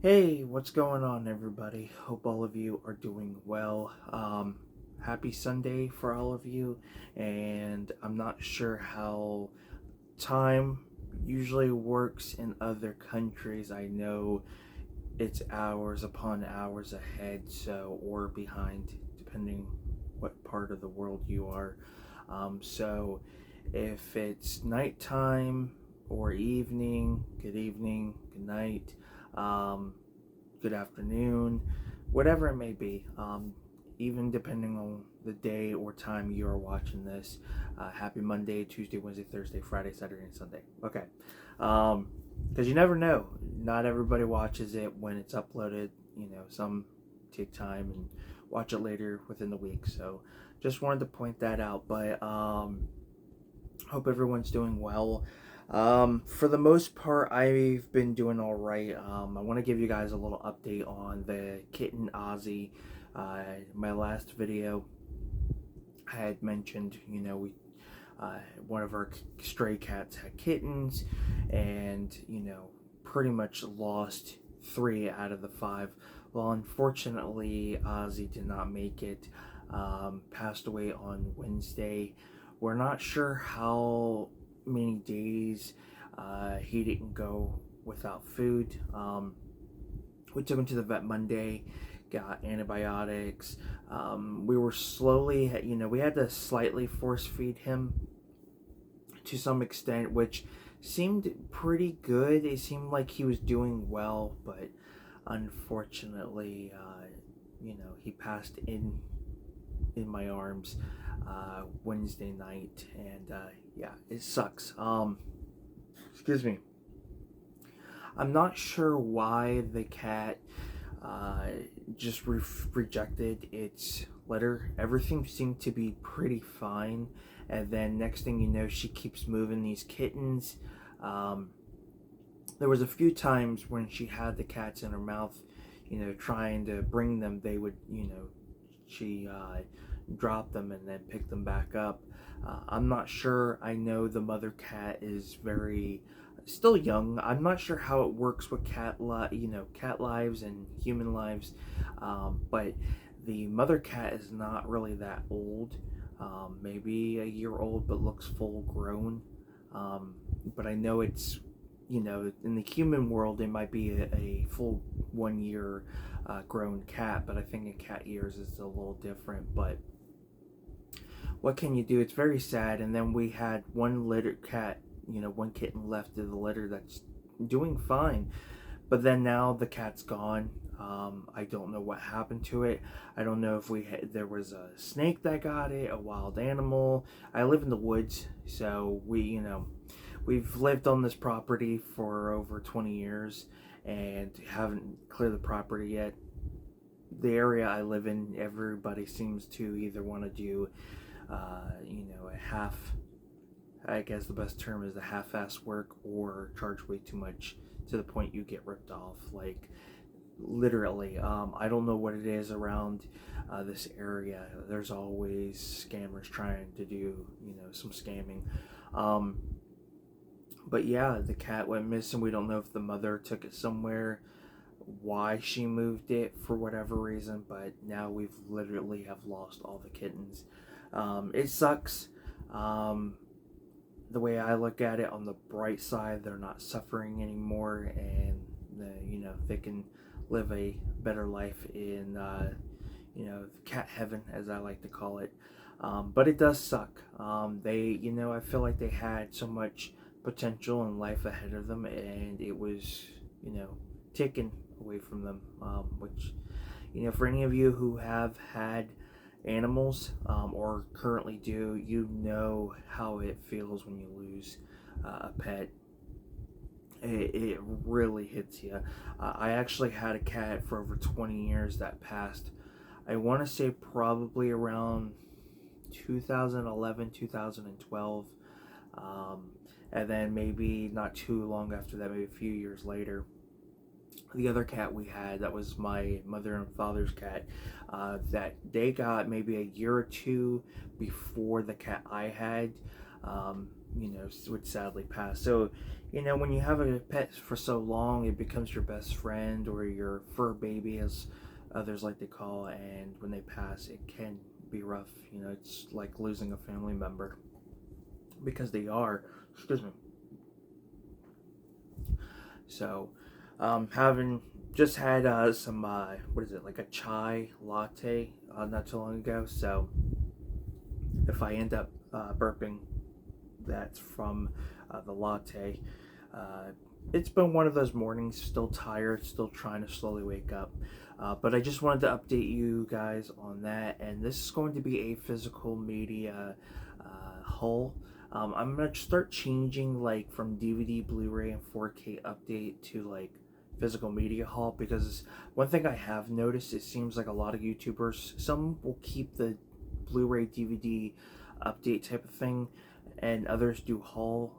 Hey, what's going on, everybody? Hope all of you are doing well. Happy Sunday for all of you. And I'm not sure how time usually works in other countries. I know it's hours upon hours ahead, or behind, depending what part of the world you are. So if it's nighttime or evening, good night. Um, Good afternoon, whatever it may be, even depending on the day or time you are watching this. Happy Monday, Tuesday, Wednesday, Thursday, Friday, Saturday, and Sunday. Okay. Because you never know. Not everybody watches it when it's uploaded. Some take time and watch it later within the week. So just wanted to point that out. But hope everyone's doing well. For the most part, I've been doing all right. I want to give you guys a little update on the kitten Ozzy. My last video, I had mentioned, we one of our stray cats had kittens, and pretty much lost 3 out of the 5. Well, unfortunately, Ozzy did not make it. Passed away on Wednesday. We're not sure how many days he didn't go without food. We took him to the vet Monday, got antibiotics. We were slowly, we had to slightly force feed him to some extent, which seemed pretty good. It seemed like he was doing well, but unfortunately, he passed in my arms Wednesday night, and yeah, it sucks. Excuse me. I'm not sure why the cat uh, just rejected its litter. Everything seemed to be pretty fine, and then next thing you know, she keeps moving these kittens. Um, there was a few times when she had the cats in her mouth, trying to bring them. They would, she drop them and then pick them back up. I'm not sure. I know the mother cat is very still young. I'm not sure how it works with cat lives and human lives, but the mother cat is not really that old. Maybe a year old, but looks full grown. But I know it's in the human world it might be a full 1 year grown cat, but I think a cat years is a little different. But what can you do? It's very sad. And then we had one litter cat, one kitten left in the litter that's doing fine. But then now the cat's gone. I don't know what happened to it. I don't know if there was a snake that got it, a wild animal. I live in the woods, so we've lived on this property for over 20 years and haven't cleared the property yet. The area I live in, everybody seems to either want to do, a half, I guess the best term is a half-ass work, or charge way too much to the point you get ripped off. Like, literally, I don't know what it is around this area. There's always scammers trying to do, some scamming. But yeah, the cat went missing. We don't know if the mother took it somewhere, why she moved it for whatever reason, but now we've literally have lost all the kittens. It sucks. The way I look at it, on the bright side, they're not suffering anymore, and they can live a better life in cat heaven, as I like to call it. But it does suck. I feel like they had so much potential and life ahead of them, and it was taken away from them. Which, for any of you who have had animals, or currently do, you know how it feels when you lose a pet. It really hits you. I actually had a cat for over 20 years that passed. I want to say probably around 2011, 2012. Um, and then maybe not too long after that, maybe a few years later, the other cat we had, that was my mother and father's cat, that they got maybe a year or two before the cat I had. would sadly pass. So, when you have a pet for so long, it becomes your best friend or your fur baby, as others like to call, and when they pass, it can be rough. It's like losing a family member because they are. Excuse me. So, having just had some what is it, like a chai latte not too long ago. So if I end up burping, that's from the latte. Uh, it's been one of those mornings, still tired, still trying to slowly wake up. But I just wanted to update you guys on that. And this is going to be a physical media haul. I'm going to start changing like from DVD, Blu-ray, and 4K update to like physical media haul, because one thing I have noticed, it seems like a lot of YouTubers, some will keep the Blu-ray DVD update type of thing, and others do haul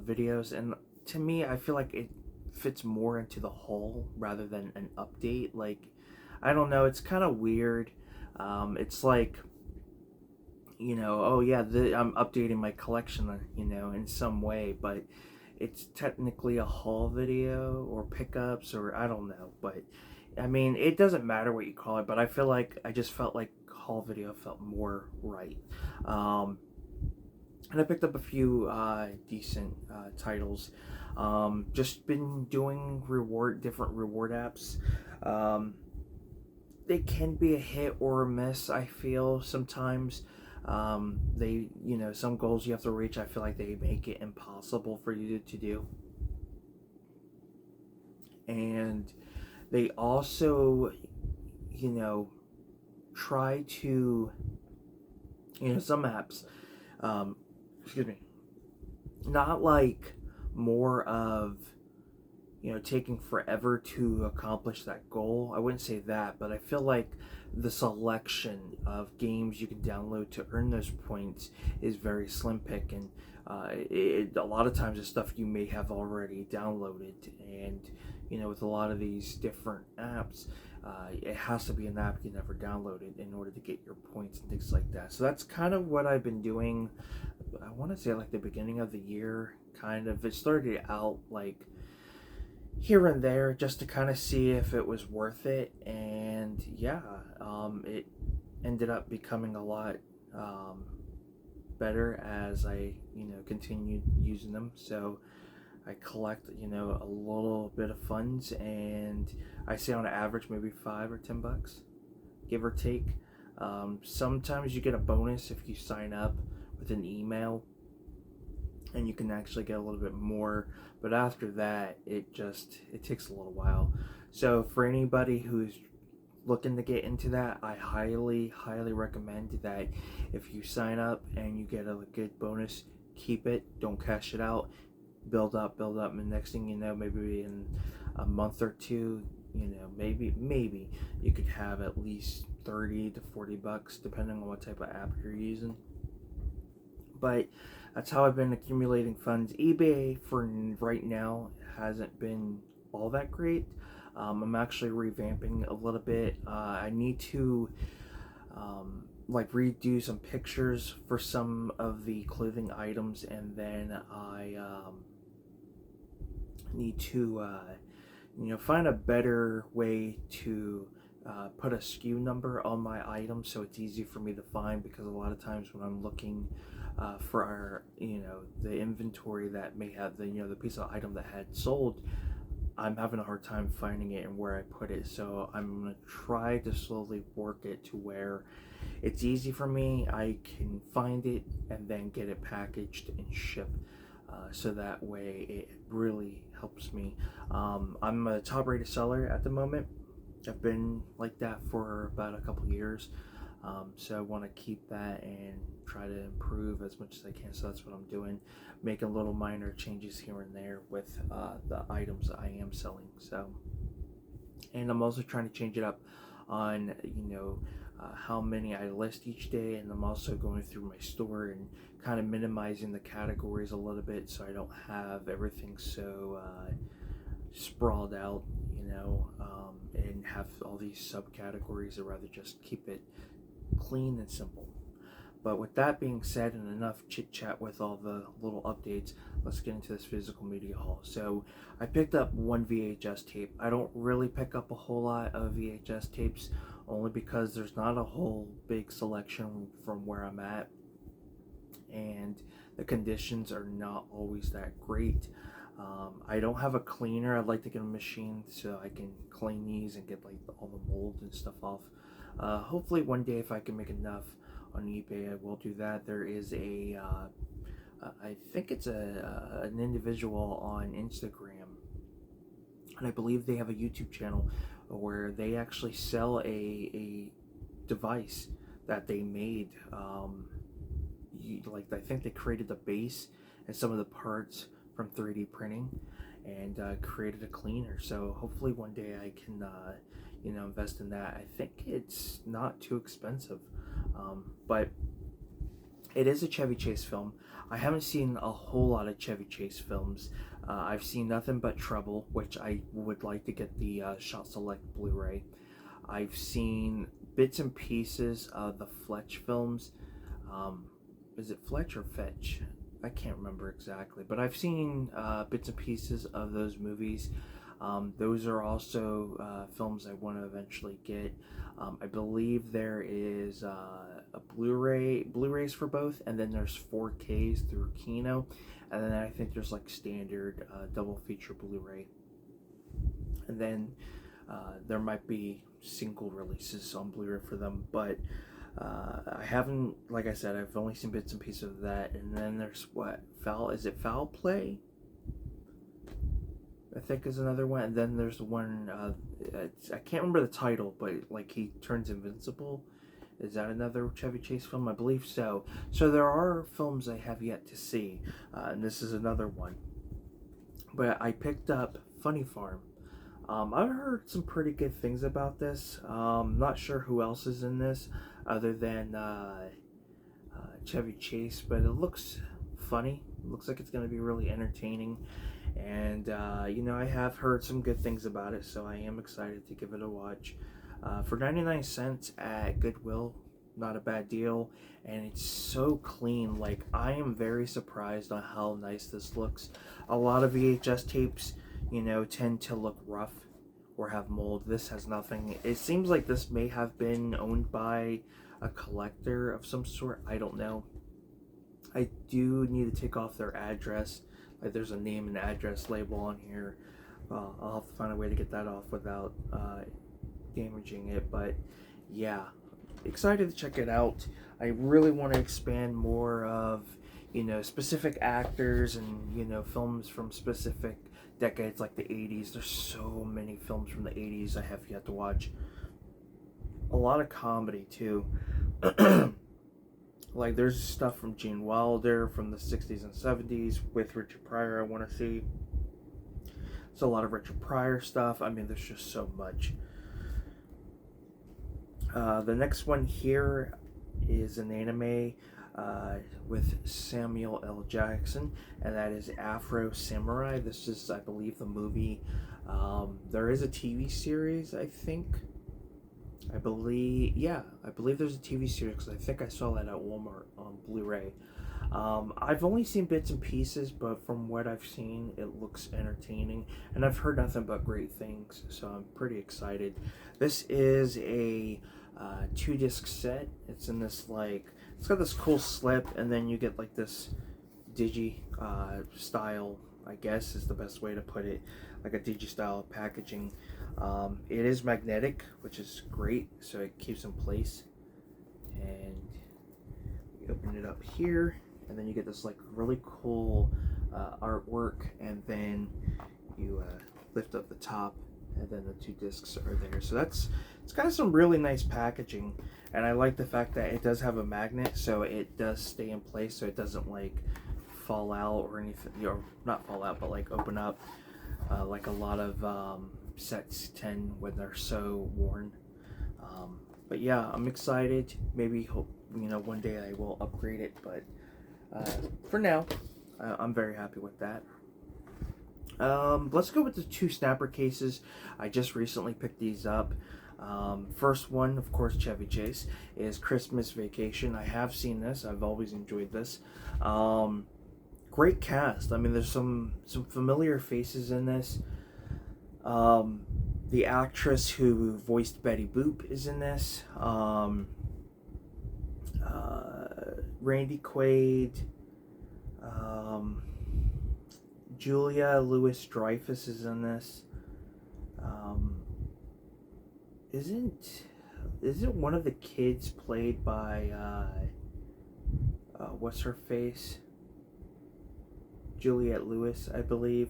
videos. And to me, I feel like it fits more into the haul rather than an update. Like, I don't know, it's kind of weird. It's like, oh yeah, I'm updating my collection, in some way, but it's technically a haul video or pickups, or I don't know. But I mean, it doesn't matter what you call it, but I feel like I just felt like haul video felt more right. And I picked up a few decent titles. Just been doing different reward apps. They can be a hit or a miss, I feel sometimes. Some goals you have to reach, I feel like they make it impossible for you to do. And they also, try to, some apps, excuse me, not like more of, taking forever to accomplish that goal. I wouldn't say that, but I feel like the selection of games you can download to earn those points is very slim pick, and a lot of times it's stuff you may have already downloaded. And with a lot of these different apps, it has to be an app you never downloaded in order to get your points and things like that. So that's kind of what I've been doing. I want to say like the beginning of the year, kind of. It started out like here and there just to kind of see if it was worth it, and yeah, it ended up becoming a lot better as I continued using them. So I collect a little bit of funds, and I say on average maybe $5 or $10, give or take. Sometimes you get a bonus if you sign up with an email, and you can actually get a little bit more, but after that it takes a little while. So for anybody who's looking to get into that, I highly recommend that if you sign up and you get a good bonus, keep it, don't cash it out, build up, and the next thing you know, maybe in a month or two, maybe you could have at least $30 to $40 depending on what type of app you're using. But that's how I've been accumulating funds. eBay for right now hasn't been all that great. I'm actually revamping a little bit. I need to redo some pictures for some of the clothing items, and then I need to find a better way to put a SKU number on my items so it's easy for me to find, because a lot of times when I'm looking for our the inventory that may have the piece of item that had sold, I'm having a hard time finding it and where I put it. So I'm gonna try to slowly work it to where it's easy for me. I can find it and then get it packaged and shipped, so that way it really helps me. I'm a top rated seller at the moment. I've been like that for about a couple years. So I want to keep that and try to improve as much as I can. So that's what I'm doing, making little minor changes here and there with the items I am selling. So, and I'm also trying to change it up on how many I list each day, and I'm also going through my store and kind of minimizing the categories a little bit so I don't have everything so sprawled out, and have all these subcategories. I'd rather just keep it clean and simple. But with that being said, and enough chit chat with all the little updates, let's get into this physical media haul. So I picked up one VHS tape. I don't really pick up a whole lot of VHS tapes, only because there's not a whole big selection from where I'm at, and the conditions are not always that great. I don't have a cleaner. I'd like to get a machine so I can clean these and get like all the mold and stuff off. Hopefully one day, if I can make enough on eBay, I will do that. There is I think it's an individual on Instagram, and I believe they have a YouTube channel where they actually sell a device that they made. Like, I think they created the base and some of the parts from 3D printing, and created a cleaner. So hopefully one day I can invest in that. I think it's not too expensive, but it is a Chevy Chase film. I haven't seen a whole lot of Chevy Chase films. I've seen nothing but Trouble, which I would like to get the Shot Select Blu-ray. I've seen bits and pieces of the Fletch films. Is it Fletch or Fetch? I can't remember exactly, but I've seen bits and pieces of those movies. Those are also films I want to eventually get. I believe there is a Blu-rays for both, and then there's 4Ks through Kino, and then I think there's like standard double feature Blu-ray, and then there might be single releases on Blu-ray for them, but I haven't, like I said, I've only seen bits and pieces of that. And then there's Foul Play? I think is another one. And then there's one, I can't remember the title, but like he turns invincible. Is that another Chevy Chase film? I believe so. So there are films I have yet to see, and this is another one. But I picked up Funny Farm. I've heard some pretty good things about this. Not sure who else is in this other than Chevy Chase, but it looks funny. It looks like it's going to be really entertaining. And, I have heard some good things about it, so I am excited to give it a watch. For 99 cents at Goodwill, not a bad deal. And it's so clean. Like, I am very surprised on how nice this looks. A lot of VHS tapes, tend to look rough or have mold. This has nothing. It seems like this may have been owned by a collector of some sort. I don't know. I do need to take off their address. Like, there's a name and address label on here. I'll have to find a way to get that off without damaging it. But yeah, excited to check it out. I really want to expand more of specific actors and films from specific decades, like the 80s. There's so many films from the 80s I have yet to watch. A lot of comedy too. Like, there's stuff from Gene Wilder from the 60s and 70s with Richard Pryor I want to see. There's a lot of Richard Pryor stuff. I mean, there's just so much. The next one here is an anime with Samuel L. Jackson, and that is Afro Samurai. This is, I believe, the movie. There is a TV series, I think. I believe there's a TV series, because I think I saw that at Walmart on Blu-ray. I've only seen bits and pieces, but from what I've seen, it looks entertaining, and I've heard nothing but great things, so I'm pretty excited. This is a 2-disc set. It's in this, it's got this cool slip, and then you get like this digi style, I guess is the best way to put it, like a digi style packaging. It is magnetic, which is great, so it keeps in place. And you open it up here, and then you get this like really cool artwork, and then you lift up the top, and then the 2 discs are there. So it's got some really nice packaging, and I like the fact that it does have a magnet, so it does stay in place, so it doesn't like fall out or anything, or not fall out, but like open up like a lot of sets tend when they're so worn. But yeah, I'm excited. Maybe hope one day I will upgrade it, but for now I'm very happy with that. Let's go with the 2 snapper cases. I just recently picked these up. First one, of course, Chevy Chase, is Christmas Vacation. I have seen this. I've always enjoyed this. Great cast. I mean, there's some familiar faces in this. Um, the actress who voiced Betty Boop is in this. Randy Quaid. Um, Julia Louis-Dreyfus is in this. Um, isn't one of the kids played by what's her face? Juliette Lewis, I believe.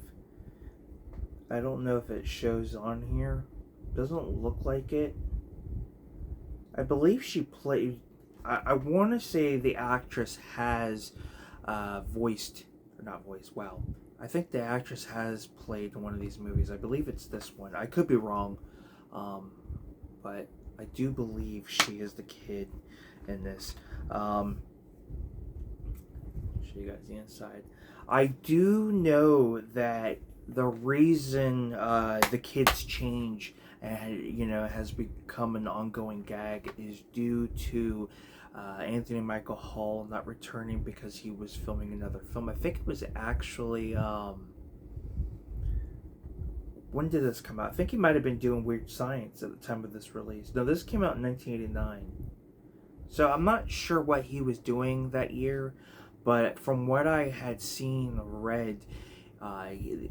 I don't know if it shows on here. Doesn't look like it. I believe she played. I want to say the actress has voiced, or not voiced. Wow, I think the actress has played one of these movies. I believe it's this one. I could be wrong, but I do believe she is the kid in this. Show you guys the inside. I do know that the reason the kids change and has become an ongoing gag is due to Anthony Michael Hall not returning because he was filming another film. I think it was actually when did this come out? I think he might have been doing Weird Science at the time of this release. No, this came out in 1989. So I'm not sure what he was doing that year, but from what I had seen or read,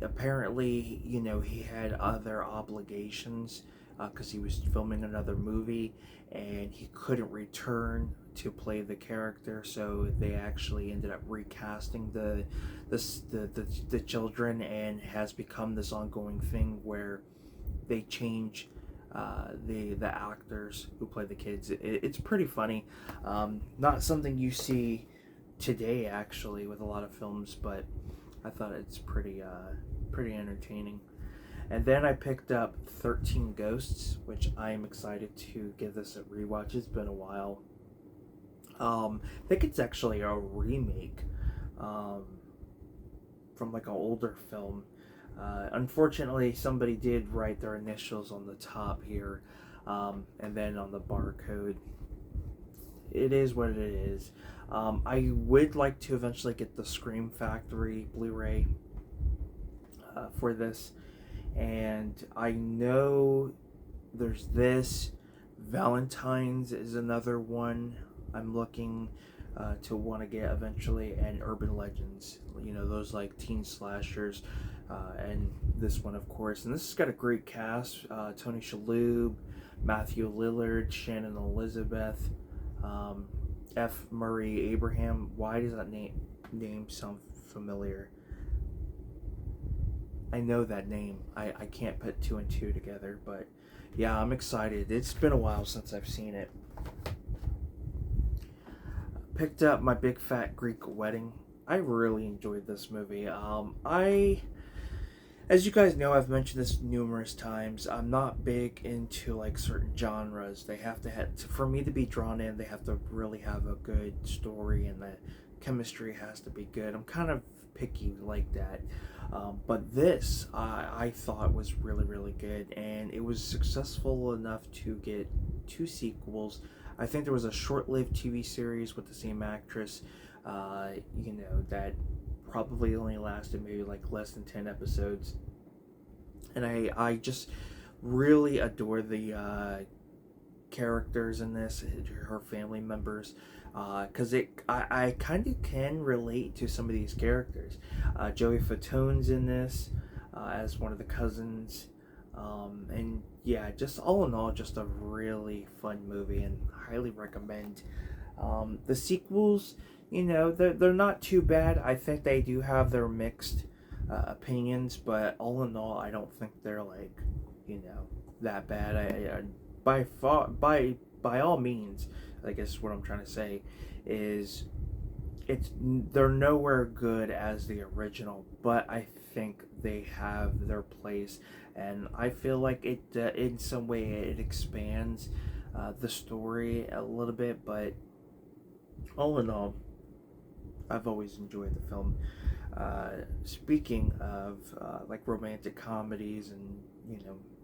apparently, he had other obligations because he was filming another movie and he couldn't return to play the character, so they actually ended up recasting the children, and has become this ongoing thing where they change the actors who play the kids. It's pretty funny. Not something you see today actually with a lot of films, but I thought it's pretty entertaining. And then I picked up 13 Ghosts, which I am excited to give this a rewatch. It's been a while. I think it's actually a remake from like an older film. Unfortunately, somebody did write their initials on the top here, and then on the barcode. It is what it is. I would like to eventually get the Scream Factory Blu-ray for this, and I know there's this. Valentine's is another one I'm looking to want to get eventually, and Urban Legends. Those like teen slashers, and this one, of course. And this has got a great cast: Tony Shalhoub, Matthew Lillard, Shannon Elizabeth. F. Murray Abraham. Why does that name sound familiar? I know that name. I can't put two and two together, but yeah, I'm excited. It's been a while since I've seen it. Picked up My Big Fat Greek Wedding. I really enjoyed this movie. As you guys know, I've mentioned this numerous times. I'm not big into like certain genres. They have to for me to be drawn in, they have to really have a good story, and the chemistry has to be good. I'm kind of picky like that. But this, I thought was really, really good, and it was successful enough to get 2 sequels. I think there was a short-lived TV series with the same actress, that probably only lasted maybe like less than 10 episodes. And I just really adore the characters in this, her family members, because I kind of can relate to some of these characters. Joey Fatone's in this as one of the cousins, and yeah, just all in all, just a really fun movie, and highly recommend. The sequels, they're not too bad. I think they do have their mixed opinions, but all in all, I don't think they're like that bad. By all means, I guess what I'm trying to say is they're nowhere good as the original, but I think they have their place, and I feel like it in some way it expands the story a little bit, but all in all, I've always enjoyed the film. Speaking of like romantic comedies and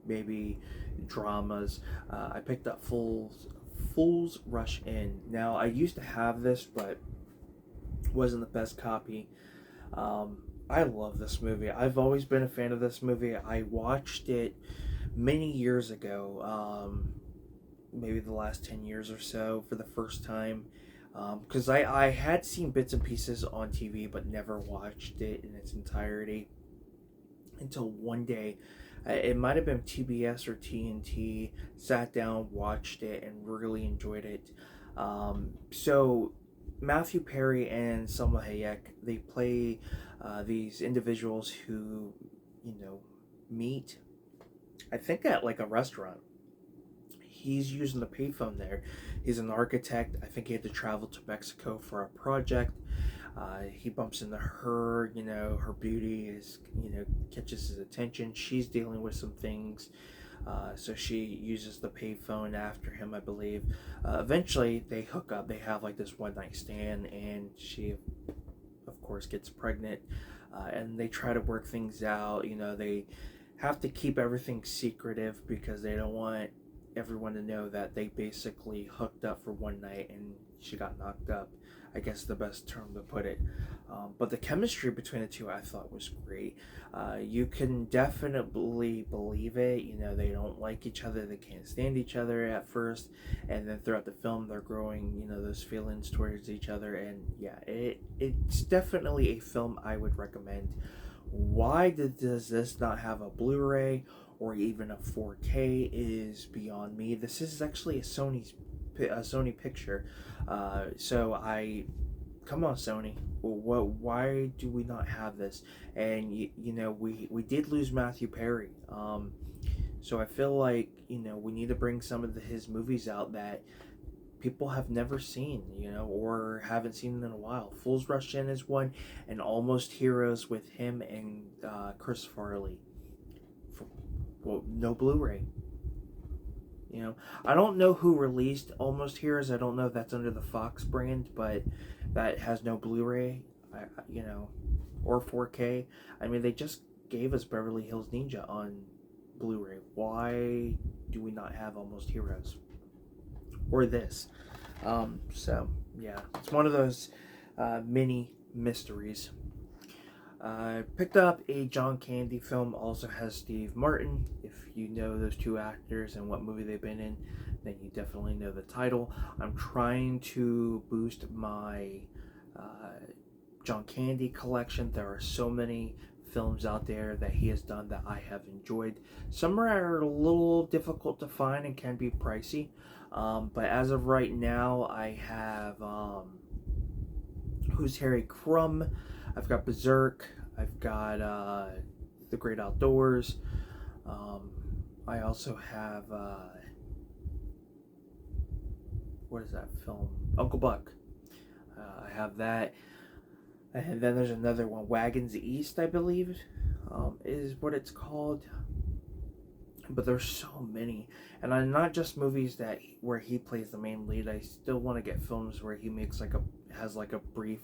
maybe dramas. I picked up Fools Rush In. Now I used to have this, but wasn't the best copy. I love this movie. I've always been a fan of this movie. I watched it many years ago, maybe the last 10 years or so, for the first time. Because I had seen bits and pieces on TV, but never watched it in its entirety until one day. It might have been TBS or TNT. Sat down, watched it, and really enjoyed it. So Matthew Perry and Selma Hayek, they play these individuals who, you know, meet, I think, at like a restaurant. He's using the payphone there. He's an architect. I think he had to travel to Mexico for a project. He bumps into her. You know, her beauty is, you know, catches his attention. She's dealing with some things, so she uses the payphone after him, I believe. Eventually, they hook up. They have like this one night stand, and she, of course, gets pregnant. And they try to work things out. You know, they have to keep everything secretive because they don't want everyone to know that they basically hooked up for one night and she got knocked up. I guess the best term to put it. But the chemistry between the two I thought was great. You can definitely believe it. You know, they don't like each other, they can't stand each other at first, and then throughout the film they're growing, you know, those feelings towards each other. And yeah, it's definitely a film I would recommend. Why does this not have a Blu-ray or even a 4K is beyond me. This is actually a Sony picture. So I, come on, Sony. What? Why do we not have this? And you know, we did lose Matthew Perry. So I feel like, you know, we need to bring some of his movies out that people have never seen, you know, or haven't seen in a while. Fools Rush In is one, and Almost Heroes with him and Chris Farley. Well, no Blu-ray. You know, I don't know who released Almost Heroes. I don't know if that's under the Fox brand, but that has no Blu-ray. You know, or 4K. I mean, they just gave us Beverly Hills Ninja on Blu-ray. Why do we not have Almost Heroes or this? So yeah, it's one of those mini mysteries. Picked up a John Candy film, also has Steve Martin. If you know those two actors and what movie they've been in, then you definitely know the title. I'm trying to boost my John Candy collection. There are so many films out there that he has done that I have enjoyed. Some are a little difficult to find and can be pricey, but as of right now, I have Who's Harry Crumb? I've got Berserk. I've got The Great Outdoors. I also have what is that film? Uncle Buck. I have that, and then there's another one, Wagons East, I believe, is what it's called. But there's so many, and I'm not just movies that where he plays the main lead. I still want to get films where he makes has a brief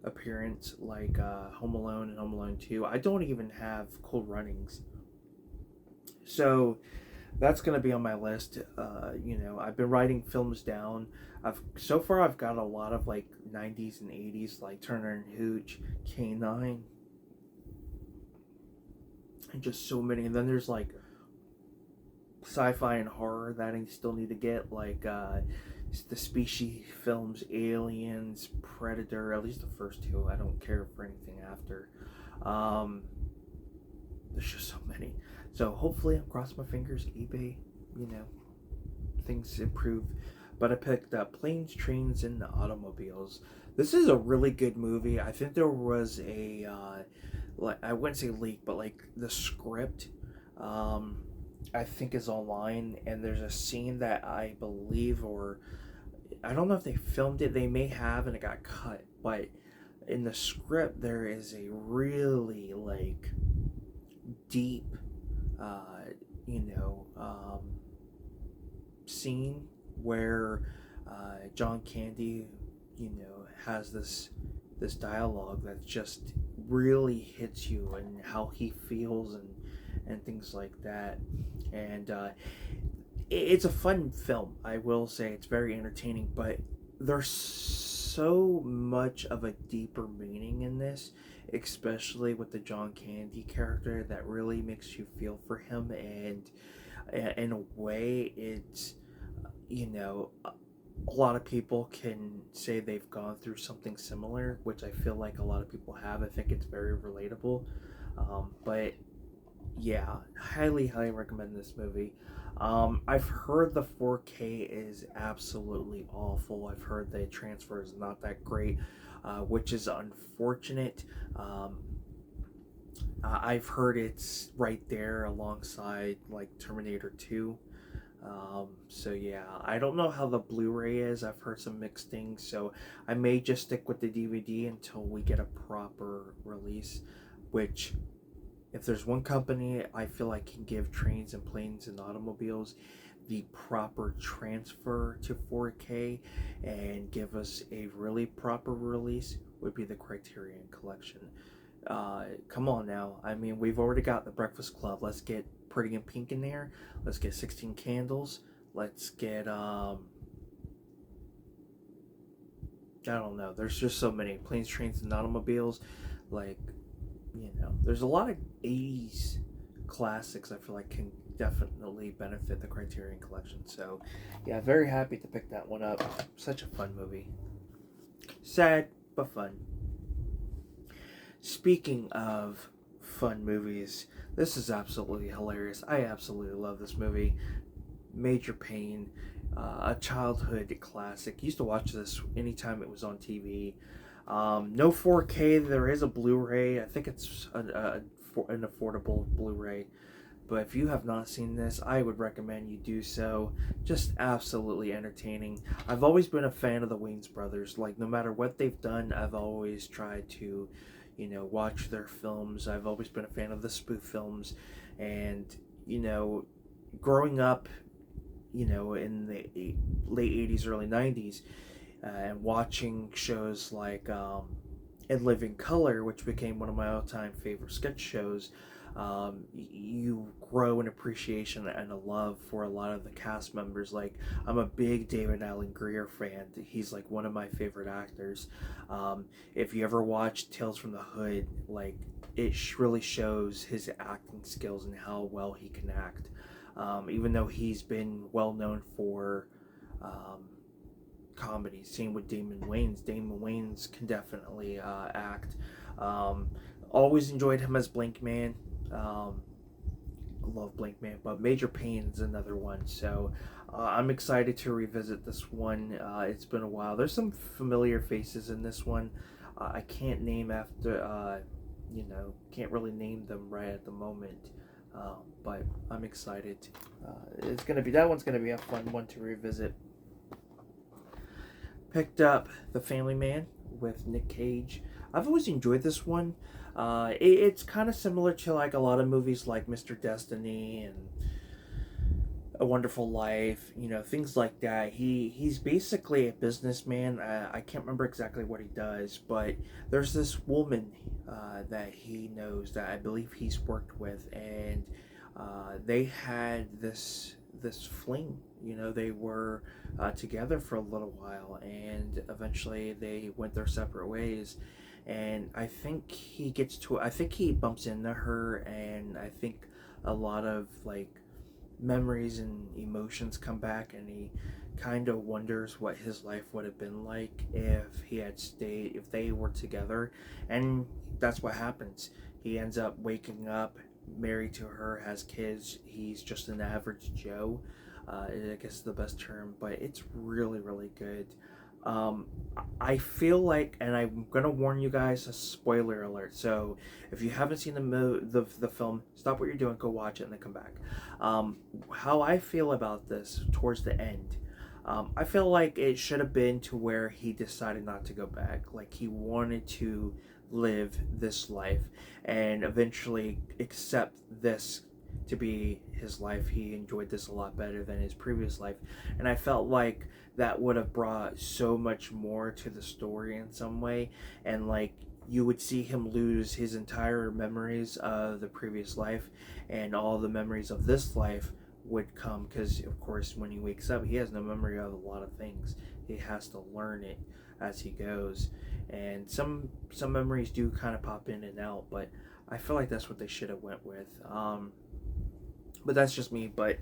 appearance, like Home Alone and Home Alone 2. I don't even have Cool Runnings, so that's gonna be on my list. You know, I've been writing films down. I've got a lot of like 90s and 80s, like Turner and Hooch, K9, and just so many. And then there's like sci-fi and horror that I still need to get, like the Species films, Aliens, Predator, at least the first two. I don't care for anything after. There's just so many. So hopefully, I'm crossing my fingers, eBay, you know, things improve. But I picked up Planes, Trains, and Automobiles. This is a really good movie. I think there was a, like, I wouldn't say leak, but like the script, I think is online, and there's a scene that I believe, or I don't know if they filmed it, they may have, and it got cut, but in the script there is a really like deep you know, scene where John Candy, you know, has this dialogue that just really hits you, and how he feels, and and things like that. And it's a fun film. I will say it's very entertaining, but there's so much of a deeper meaning in this, especially with the John Candy character, that really makes you feel for him. And in a way, it's, you know, a lot of people can say they've gone through something similar, which I feel like a lot of people have. I think it's very relatable. But yeah, highly recommend this movie. I've heard the 4K is absolutely awful. I've heard the transfer is not that great, which is unfortunate. Um, I've heard it's right there alongside like Terminator 2. So yeah, I don't know how the Blu-ray is. I've heard some mixed things, so I may just stick with the DVD until we get a proper release. Which, if there's one company I feel like can give trains and planes and automobiles the proper transfer to 4K and give us a really proper release, would be the Criterion Collection. Come on now. I mean, we've already got the Breakfast Club. Let's get Pretty in Pink in there. Let's get 16 Candles. Let's get I don't know. There's just so many planes, trains, and automobiles. Like, there's a lot of 80s classics I feel like can definitely benefit the Criterion Collection. So, yeah, very happy to pick that one up. Such a fun movie. Sad, but fun. Speaking of fun movies, this is absolutely hilarious. I absolutely love this movie. Major Pain, a childhood classic. Used to watch this anytime it was on TV. No 4K. There is a Blu-ray. I think it's an affordable Blu-ray. But if you have not seen this, I would recommend you do so. Just absolutely entertaining. I've always been a fan of the Wayans brothers. Like, no matter what they've done, I've always tried to, watch their films. I've always been a fan of the spoof films. And, growing up, in the late 80s, early 90s, and watching shows like In Living Color, which became one of my all-time favorite sketch shows, you grow an appreciation and a love for a lot of the cast members. Like, I'm a big David Alan Grier fan. He's like one of my favorite actors. If you ever watch Tales from the Hood, like, it really shows his acting skills and how well he can act. Even though he's been well known for comedy. Same with Damon Wayans. Damon Wayans can definitely act. Always enjoyed him as Blank Man. Love Blank Man, but Major Pain is another one. So I'm excited to revisit this one. It's been a while. There's some familiar faces in this one. I can't name can't really name them right at the moment. But I'm excited. That one's gonna be a fun one to revisit. Picked up The Family Man with Nick Cage. I've always enjoyed this one. It's kind of similar to like a lot of movies like Mr. Destiny and A Wonderful Life, things like that. He's basically a businessman. I can't remember exactly what he does, but there's this woman that he knows that I believe he's worked with, and they had this fling. They were together for a little while, and eventually they went their separate ways. And I think he bumps into her, and I think a lot of like memories and emotions come back, and he kind of wonders what his life would have been like if they were together. And that's what happens. He ends up waking up married to her, has kids. He's just an average Joe, I guess is the best term, but it's really good. I feel like, and I'm gonna warn you guys, a spoiler alert. So if you haven't seen the film, stop what you're doing, go watch it, and then come back. How I feel about this towards the end, I feel like it should have been to where he decided not to go back. Like, he wanted to live this life and eventually accept this to be his life. He enjoyed this a lot better than his previous life, and I felt like that would have brought so much more to the story in some way. And like, you would see him lose his entire memories of the previous life, and all the memories of this life would come, because of course when he wakes up he has no memory of a lot of things. He has to learn it as he goes, and some memories do kind of pop in and out, but I feel like that's what they should have went with. But that's just me. But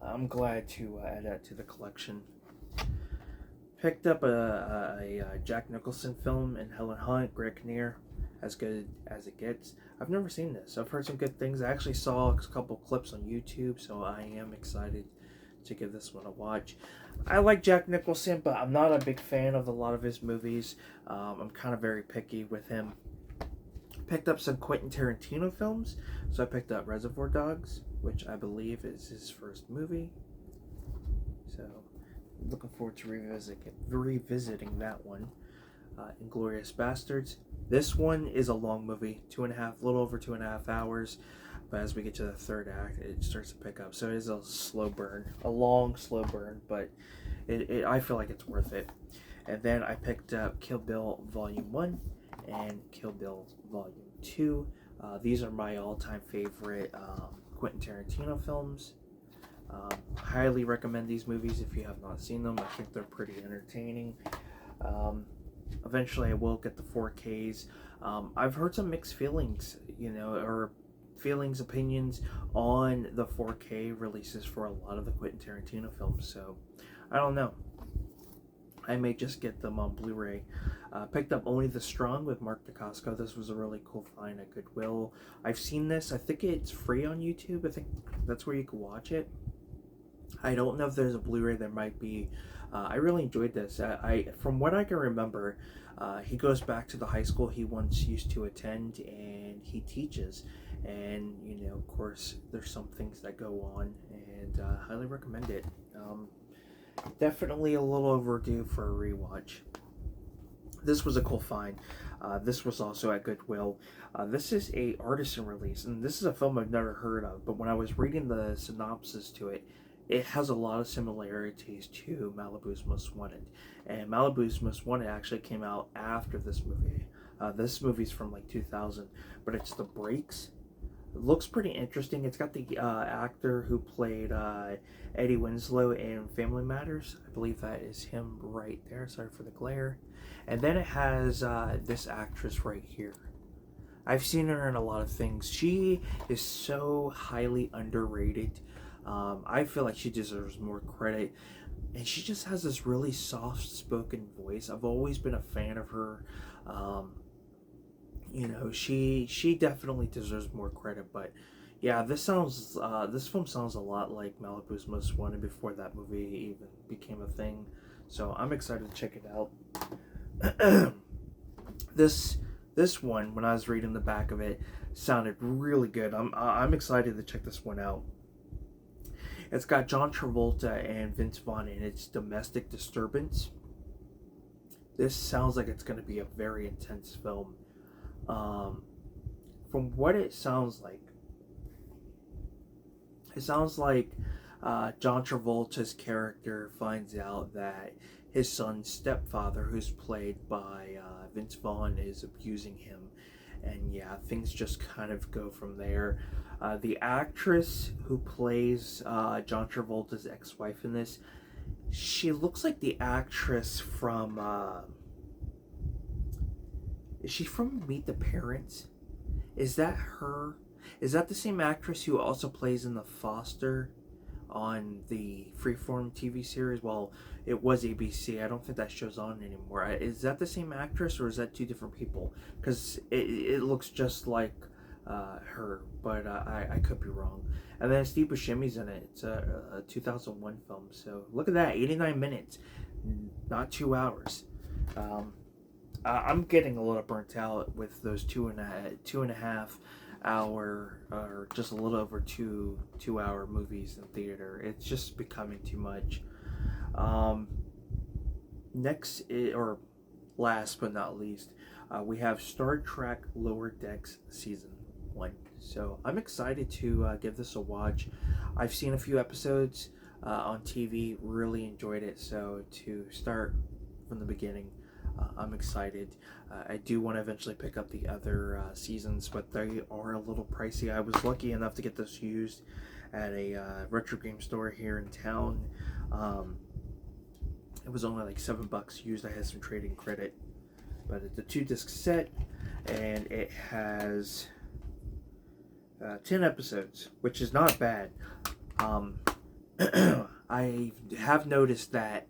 I'm glad to add that to the collection. Picked up a Jack Nicholson film and Helen Hunt, Greg Kinnear, As Good as It Gets. I've never seen this. I've heard some good things. I actually saw a couple clips on YouTube, so I am excited to give this one a watch. I like Jack Nicholson, but I'm not a big fan of a lot of his movies. I'm kind of very picky with him. Picked up some Quentin Tarantino films. So I picked up Reservoir Dogs, which I believe is his first movie. So looking forward to revisiting that one. Inglourious Bastards. This one is a long movie, a little over 2.5 hours. But as we get to the third act, it starts to pick up. So it is a slow burn, a long, slow burn, but I feel like it's worth it. And then I picked up Kill Bill Volume 1 and Kill Bill Volume 2. These are my all-time favorite Quentin Tarantino films. Highly recommend these movies if you have not seen them. I think they're pretty entertaining. Eventually I will get the 4Ks. I've heard some mixed feelings, or opinions on the 4K releases for a lot of the Quentin Tarantino films, so I don't know. I may just get them on Blu-ray. Picked up Only the Strong with Mark Dacascos. This was a really cool find at Goodwill. I've seen this. I think it's free on YouTube. I think that's where you can watch it. I don't know if there's a Blu-ray. There might be. I really enjoyed this. From what I can remember, he goes back to the high school he once used to attend, and he teaches. And, of course, there's some things that go on, and highly recommend it. Definitely a little overdue for a rewatch. This was a cool find. This was also at Goodwill. This is a artisan release, and this is a film I've never heard of, but when I was reading the synopsis to it, it has a lot of similarities to Malibu's Most Wanted. And Malibu's Most Wanted actually came out after this movie. This movie's from like 2000, but it's The Breaks. It looks pretty interesting. It's got the actor who played Eddie Winslow in Family Matters. I believe that is him right there. Sorry for the glare. And then it has this actress right here. I've seen her in a lot of things. She is so highly underrated. I feel like she deserves more credit. And she just has this really soft-spoken voice. I've always been a fan of her. She definitely deserves more credit. But yeah, this film sounds a lot like Malibu's Most Wanted before that movie even became a thing. So I'm excited to check it out. This one, when I was reading the back of it, sounded really good. I'm excited to check this one out. It's got John Travolta and Vince Vaughn in its Domestic Disturbance. This sounds like it's going to be a very intense film. From what it sounds like John Travolta's character finds out that his son's stepfather, who's played by Vince Vaughn, is abusing him. And yeah, things just kind of go from there. The actress who plays John Travolta's ex-wife in this, she looks like the actress from... is she from Meet the Parents? Is that her? Is that the same actress who also plays in The Foster on the Freeform TV series? Well, it was ABC. I don't think that show's on anymore. Is that the same actress, or is that two different people? Because it looks just like her, but I could be wrong. And then Steve Buscemi's in it. It's a 2001 film. So look at that, 89 minutes, not 2 hours. I'm getting a little burnt out with those two and a half hour, or just a little over two hour movies in theater. It's just becoming too much. Last but not least, we have Star Trek Lower Decks Season 1. So I'm excited to give this a watch. I've seen a few episodes on TV, really enjoyed it. So to start from the beginning, I'm excited. I do want to eventually pick up the other seasons, but they are a little pricey. I was lucky enough to get this used at a retro game store here in town. Um, it was only like $7 used. I had some trading credit, but it's a 2-disc set, and it has 10 episodes, which is not bad. I have noticed that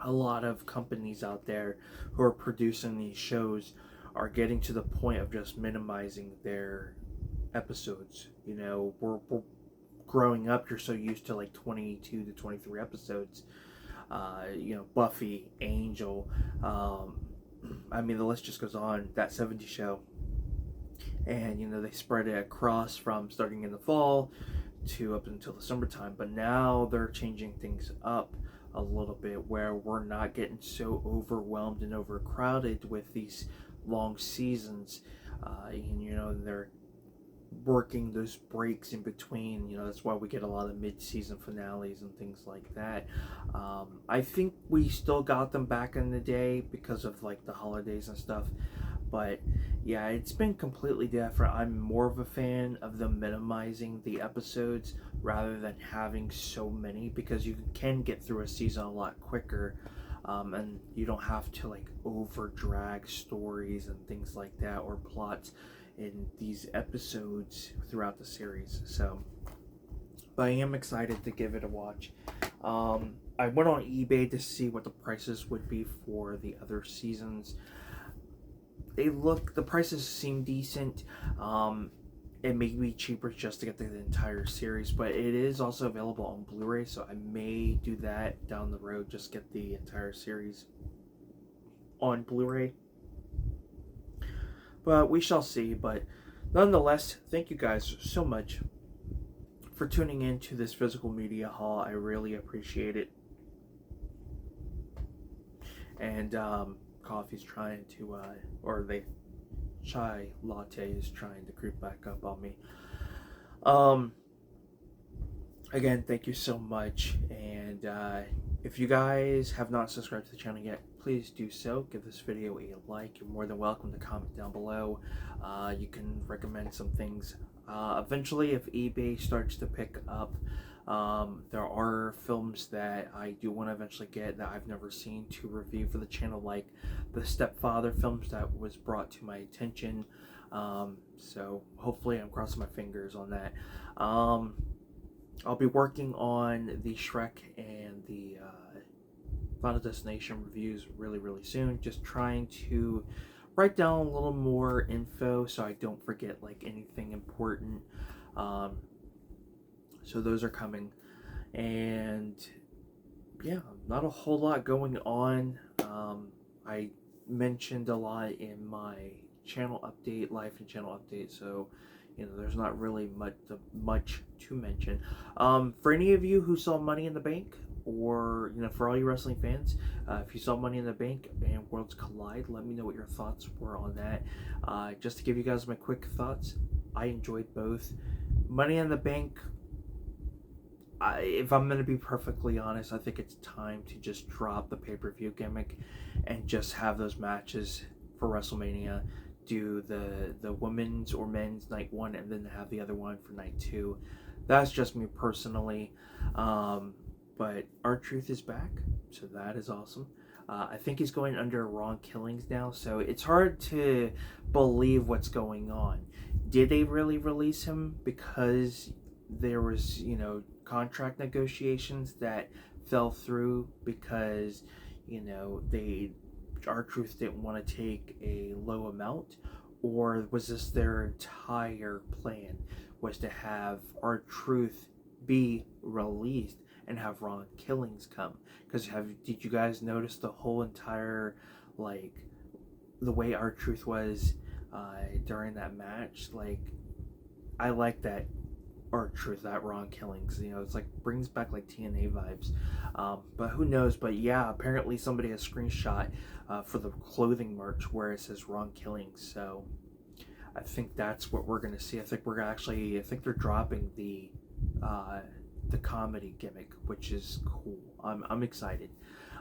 a lot of companies out there who are producing these shows are getting to the point of just minimizing their episodes. You know, we're growing up, you're so used to like 22 to 23 episodes. You know, Buffy, Angel, I mean, the list just goes on. That 70s show. And, you know, they spread it across from starting in the fall to up until the summertime. But now they're changing things up a little bit where we're not getting so overwhelmed and overcrowded with these long seasons. And, you know, they're working those breaks in between. You know, that's why we get a lot of mid-season finales and things like that. I think we still got them back in the day because of like the holidays and stuff, but yeah, it's been completely different. I'm more of a fan of them minimizing the episodes rather than having so many, because you can get through a season a lot quicker. And you don't have to like over drag stories and things like that, or plots in these episodes throughout the series. So, but I am excited to give it a watch. I went on eBay to see what the prices would be for the other seasons. The prices seem decent. It may be cheaper just to get the entire series, but it is also available on Blu-ray, so I may do that down the road, just get the entire series on Blu-ray. But we shall see. But nonetheless, thank you guys so much for tuning in to this physical media haul. I really appreciate it. And coffee's trying to, or the chai latte is trying to creep back up on me. Again, thank you so much. And if you guys have not subscribed to the channel yet, please do so. Give this video a like. You're more than welcome to comment down below. You can recommend some things. Eventually, if eBay starts to pick up, there are films that I do want to eventually get that I've never seen to review for the channel, like the Stepfather films that was brought to my attention. So hopefully, I'm crossing my fingers on that. I'll be working on the Shrek and the Final Destination reviews really soon. Just trying to write down a little more info so I don't forget like anything important. So those are coming, and yeah, not a whole lot going on. I mentioned a lot in my channel update, life and channel update, so you know there's not really much to mention. For any of you who saw Money in the Bank, or you know, for all you wrestling fans, if you saw Money in the Bank and Worlds Collide, let me know what your thoughts were on that. Just to give you guys my quick thoughts, I enjoyed both. Money in the Bank, if I'm going to be perfectly honest, I think it's time to just drop the pay-per-view gimmick and just have those matches for WrestleMania. Do the women's or men's night 1 and then have the other one for night 2. That's just me personally. But R-Truth is back, so that is awesome. I think he's going under Ron Killings now, so it's hard to believe what's going on. Did they really release him because there was, you know, contract negotiations that fell through because, you know, R-Truth didn't want to take a low amount? Or was this their entire plan, was to have R-Truth be released and have Ron Killings come? Because did you guys notice the whole entire, like, the way R-Truth was during that match? Like, I like that R-Truth, that Ron Killings, you know, it's like brings back like TNA vibes. But who knows? But yeah, apparently somebody has screenshot for the clothing merch where it says Ron Killings. So I think that's what we're gonna see. I think they're dropping the comedy gimmick, which is cool. I'm excited.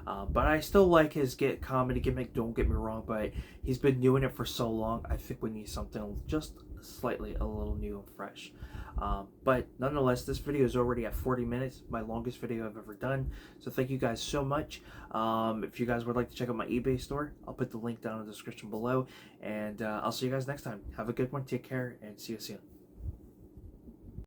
But I still like his comedy gimmick, don't get me wrong, but he's been doing it for so long, I think we need something just slightly a little new and fresh. But nonetheless, this video is already at 40 minutes, my longest video I've ever done. So thank you guys so much. If you guys would like to check out my eBay store, I'll put the link down in the description below. And I'll see you guys next time. Have a good one, take care, and see you soon.